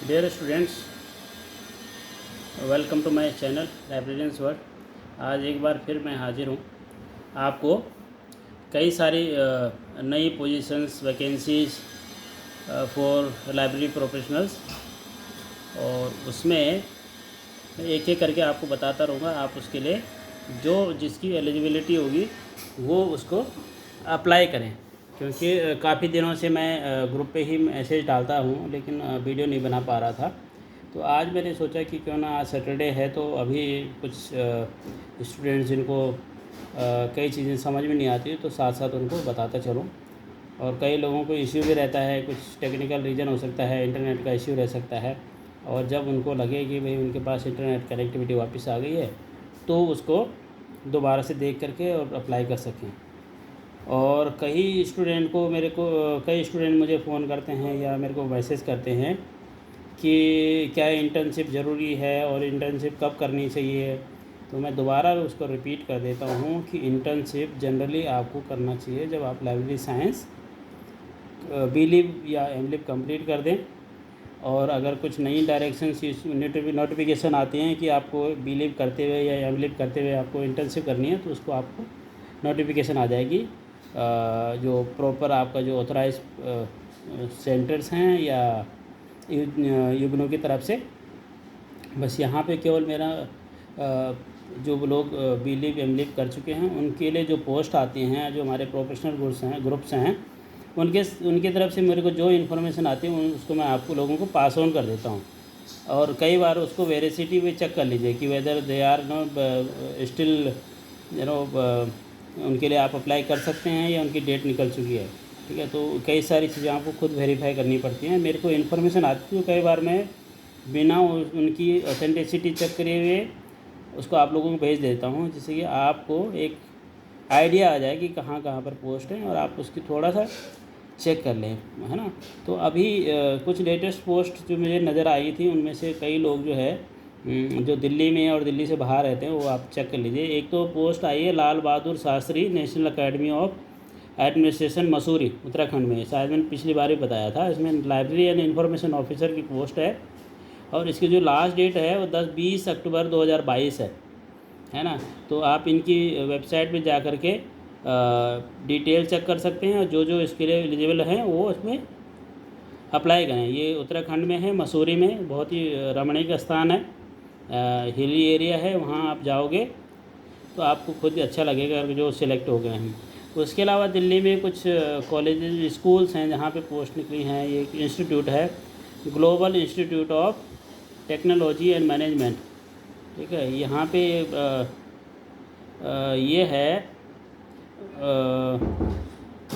Dear students, welcome to my channel librarians world. आज एक बार फिर मैं हाजिर हूँ आपको कई सारी नई positions vacancies for library professionals, और उसमें एक एक करके आपको बताता रहूँगा। आप उसके लिए जो जिसकी एलिजिबिलिटी होगी वो उसको अप्लाई करें, क्योंकि काफ़ी दिनों से मैं ग्रुप पे ही मैसेज डालता हूँ, लेकिन वीडियो नहीं बना पा रहा था। तो आज मैंने सोचा कि क्यों ना, आज सैटरडे है तो अभी कुछ स्टूडेंट्स जिनको कई चीज़ें समझ में नहीं आती तो साथ साथ उनको बताता चलूँ। और कई लोगों को इश्यू भी रहता है, कुछ टेक्निकल रीज़न हो सकता है, इंटरनेट का इश्यू रह सकता है, और जब उनको लगे कि भाई उनके पास इंटरनेट कनेक्टिविटी वापस आ गई है तो उसको दोबारा से देख करके और अप्लाई कर सकें। और कई स्टूडेंट मुझे फ़ोन करते हैं या मेरे को मैसेज करते हैं कि क्या इंटर्नशिप ज़रूरी है और इंटर्नशिप कब करनी चाहिए। तो मैं दोबारा उसको रिपीट कर देता हूँ कि इंटर्नशिप जनरली आपको करना चाहिए जब आप लाइब्रेरी साइंस बीलिव या एमलिव कंप्लीट कर दें, और अगर कुछ नई डायरेक्शन नोटिफिकेशन आती हैं कि आपको बीलिव करते हुए या एमलिव करते हुए आपको इंटर्नशिप करनी है, तो उसको आपको नोटिफिकेशन आ जाएगी। जो प्रॉपर आपका जो ऑथराइज सेंटर्स हैं या युग्नो की तरफ से। बस यहाँ पे केवल मेरा जो लोग बीलिव एमलिव कर चुके हैं उनके लिए जो पोस्ट आती हैं, जो हमारे प्रोफेशनल ग्रुप्स हैं उनकी तरफ से मेरे को जो इन्फॉर्मेशन आती है उसको मैं आपको लोगों को पास ऑन कर देता हूँ। और कई बार उसको वेरिसिटी भी चेक कर लीजिए कि whether they are not still उनके लिए आप अप्लाई कर सकते हैं या उनकी डेट निकल चुकी है। ठीक है, तो कई सारी चीज़ें आपको खुद वेरीफाई करनी पड़ती हैं। मेरे को इन्फॉर्मेशन आती है, कई बार मैं बिना उनकी ऑथेंटिसिटी चेक करे हुए उसको आप लोगों को भेज देता हूँ, जिससे कि आपको एक आइडिया आ जाए कि कहाँ कहाँ पर पोस्ट है और आप उसकी थोड़ा सा चेक कर लें, है ना। तो अभी कुछ लेटेस्ट पोस्ट जो मुझे नज़र आई थी उनमें से कई लोग जो है जो दिल्ली में और दिल्ली से बाहर रहते हैं वो आप चेक कर लीजिए। एक तो पोस्ट आई है Lal Bahadur Shastri national academy of administration Mussoorie Uttarakhand में, शायद मैंने पिछली बार भी बताया था। इसमें लाइब्रेरी एंड इंफॉर्मेशन ऑफिसर की पोस्ट है, और इसकी जो लास्ट डेट है वो 20 अक्टूबर 2022 है ना। तो आप इनकी वेबसाइट पे जा कर के डिटेल चेक कर सकते हैं, और जो इसके लिए एलिजिबल हैं वो उसमें अप्लाई करें। ये उत्तराखंड में है, मसूरी में, बहुत ही रमणीक स्थान है, हिली एरिया है। वहाँ आप जाओगे तो आपको खुद ही अच्छा लगेगा जो सिलेक्ट हो गए हैं। उसके अलावा दिल्ली में कुछ कॉलेजेस स्कूल्स हैं जहाँ पे पोस्ट निकली हैं। ये एक इंस्टीट्यूट है, global institute of technology and management. ठीक है, यहाँ पे ये है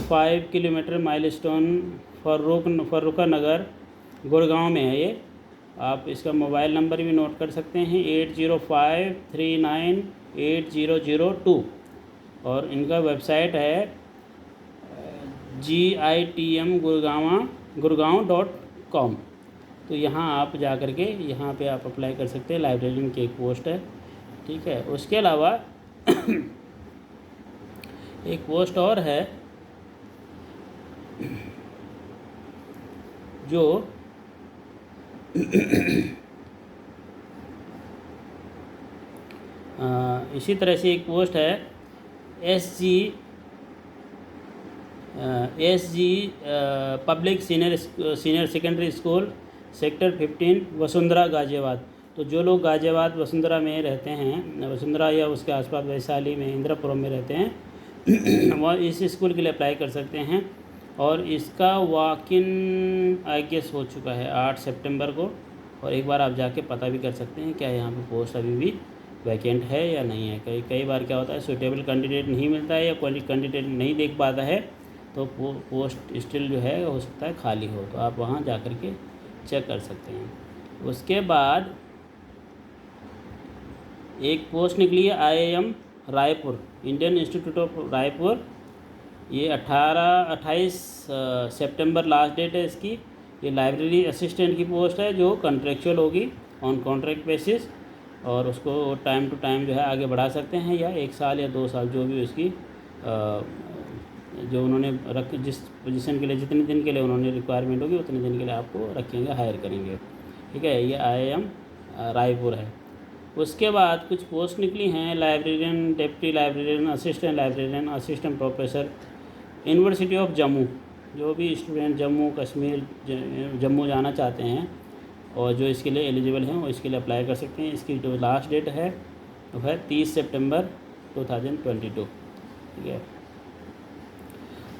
5 किलोमीटर माइलस्टोन फर्रुखा नगर गुड़गांव में है ये। आप इसका मोबाइल नंबर भी नोट कर सकते हैं 8053980002, और इनका वेबसाइट है GITM गुड़गांव.com। तो यहाँ आप जा कर के यहाँ पे आप अप्लाई कर सकते हैं। लाइब्रेरियन की एक पोस्ट है। ठीक है, उसके अलावा एक पोस्ट और है जो इसी तरह से एक पोस्ट है SG public senior secondary school sector 15 Vasundhara Ghaziabad. तो जो लोग गाज़ियाबाद वसुंधरा में रहते हैं, वसुंधरा या उसके आसपास वैशाली में, इंदिरापुरम में रहते हैं वह इस स्कूल के लिए अप्लाई कर सकते हैं। और इसका वॉक इन आई गेस हो चुका है 8 सितंबर को, और एक बार आप जाके पता भी कर सकते हैं क्या यहाँ पे पोस्ट अभी भी वैकेंट है या नहीं है। कई बार क्या होता है, सूटेबल कैंडिडेट नहीं मिलता है या क्वालिटी कैंडिडेट नहीं देख पाता है, तो पोस्ट स्टिल जो है हो सकता है खाली हो, तो आप वहाँ जा कर के चेक कर सकते हैं। उसके बाद एक पोस्ट निकली है IIM Raipur, Indian institute of Raipur. ये 28 सितंबर लास्ट डेट है इसकी। ये लाइब्रेरी असिस्टेंट की पोस्ट है जो कॉन्ट्रेक्चुअल होगी, ऑन कॉन्ट्रैक्ट बेसिस, और उसको टाइम टू टाइम जो है आगे बढ़ा सकते हैं, या 1 साल या 2 साल जो भी उसकी जो उन्होंने जिस पोजीशन के लिए जितने दिन के लिए उन्होंने रिक्वायरमेंट होगी उतने दिन के लिए आपको रखेंगे, हायर करेंगे। ठीक है, ये IIM रायपुर है। उसके बाद कुछ पोस्ट निकली हैं, librarian, deputy librarian, assistant professor, university of Jammu. जो भी स्टूडेंट जम्मू कश्मीर जम्मू जाना चाहते हैं और जो इसके लिए एलिजिबल हैं वो इसके लिए अप्लाई कर सकते हैं। इसकी जो लास्ट डेट है वो है 30 सितंबर 2022, ठीक है।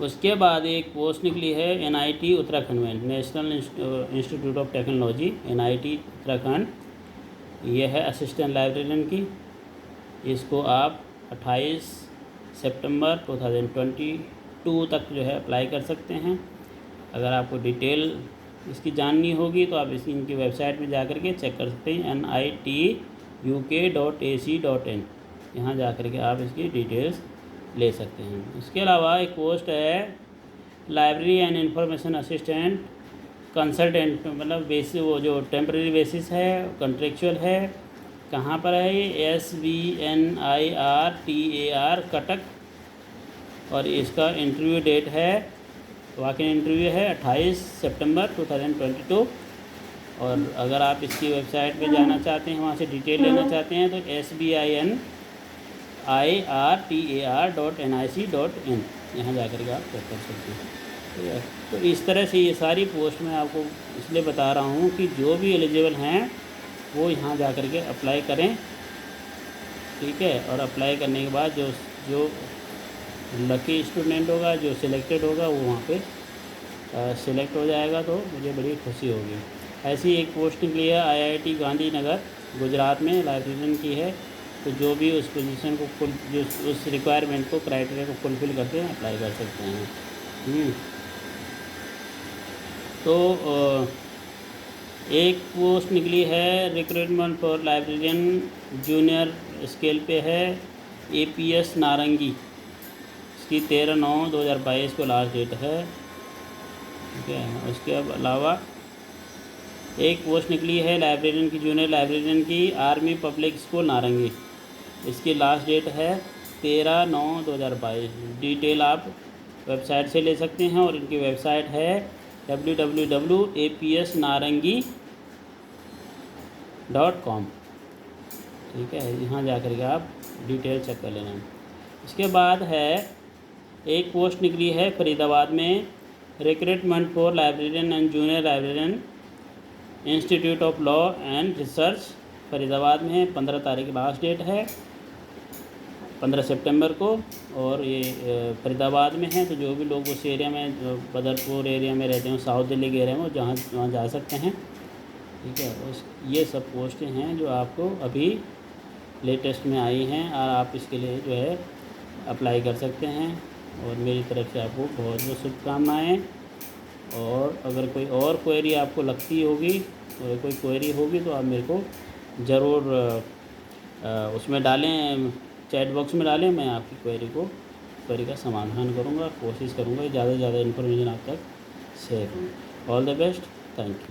उसके बाद एक पोस्ट निकली है NIT उत्तराखंड में, national institute of technology, NIT Uttarakhand. ये है असिस्टेंट लाइब्रेरियन की। इसको आप 28 सितंबर 2022 तक जो है अप्लाई कर सकते हैं। अगर आपको डिटेल इसकी जाननी होगी तो आप इनकी वेबसाइट में जा कर के चेक कर सकते हैं, nituk.ac.in। यहाँ जा कर के आप इसकी डिटेल्स ले सकते हैं। इसके अलावा एक पोस्ट है library and information assistant consultant, मतलब बेसिस, वो जो टेम्प्रेरी बेसिस है, कॉन्ट्रेक्चुअल है। कहाँ पर है ये? SBNIRTAR कटक। और इसका इंटरव्यू डेट है, वाकई इंटरव्यू है 28 सितंबर 2022। और अगर आप इसकी वेबसाइट पे जाना चाहते हैं, वहाँ से डिटेल लेना चाहते हैं तो SBINIRTAR.nic.in, यहाँ जा कर के आप चेक कर सकते हैं, ठीक है। तो इस तरह से ये सारी पोस्ट मैं आपको इसलिए बता रहा हूँ कि जो भी एलिजिबल हैं वो यहाँ जा कर के अप्लाई करें, ठीक है। और अप्लाई करने के बाद जो लकी स्टूडेंट होगा, जो सिलेक्टेड होगा, वो वहाँ पे सिलेक्ट हो जाएगा, तो मुझे बड़ी खुशी होगी। ऐसी एक पोस्टिंग के लिए IIT गांधीनगर गुजरात में लाइब्रेरियन की है। तो जो भी उस पोजीशन को जो उस रिक्वायरमेंट को, क्राइटेरिया को फुलफ़िल करते हैं, अप्लाई कर सकते हैं। तो एक पोस्ट निकली है recruitment for librarian junior scale पे है, APS नारंगी। इसकी 13/9/2022 को लास्ट डेट है, ठीक है। उसके अलावा एक पोस्ट निकली है लाइब्रेरियन की, जूनियर लाइब्रेरियन की, आर्मी पब्लिक स्कूल नारंगी। इसकी लास्ट डेट है 13/9/2022। डिटेल आप वेबसाइट से ले सकते हैं और इनकी वेबसाइट है www.apsnarangi.com, ठीक है। यहाँ जा कर के आप डिटेल चेक कर लेना। इसके बाद है एक पोस्ट निकली है फरीदाबाद में, recruitment for librarian and junior librarian, institute of law and research, Faridabad में। 15 तारीख लास्ट डेट है, 15 सितंबर को। और ये फरीदाबाद में है, तो जो भी लोग उस एरिया में, जो बदरपुर एरिया में रहते हैं, साउथ दिल्ली के एरिया में, वहाँ जा सकते हैं, ठीक है। ये सब पोस्टें हैं जो आपको अभी लेटेस्ट में आई हैं और आप इसके लिए जो है अप्लाई कर सकते हैं। और मेरी तरफ से आपको बहुत बहुत शुभकामनाएँ। और अगर कोई और क्वेरी आपको लगती होगी, और कोई क्वेरी होगी, तो आप मेरे को ज़रूर उसमें डालें, चैट बॉक्स में डालें। मैं आपकी क्वेरी का समाधान करूँगा, कोशिश करूँगा ज़्यादा से ज़्यादा इन्फॉर्मेशन आप तक शेयर करूँ। All the best, thank you.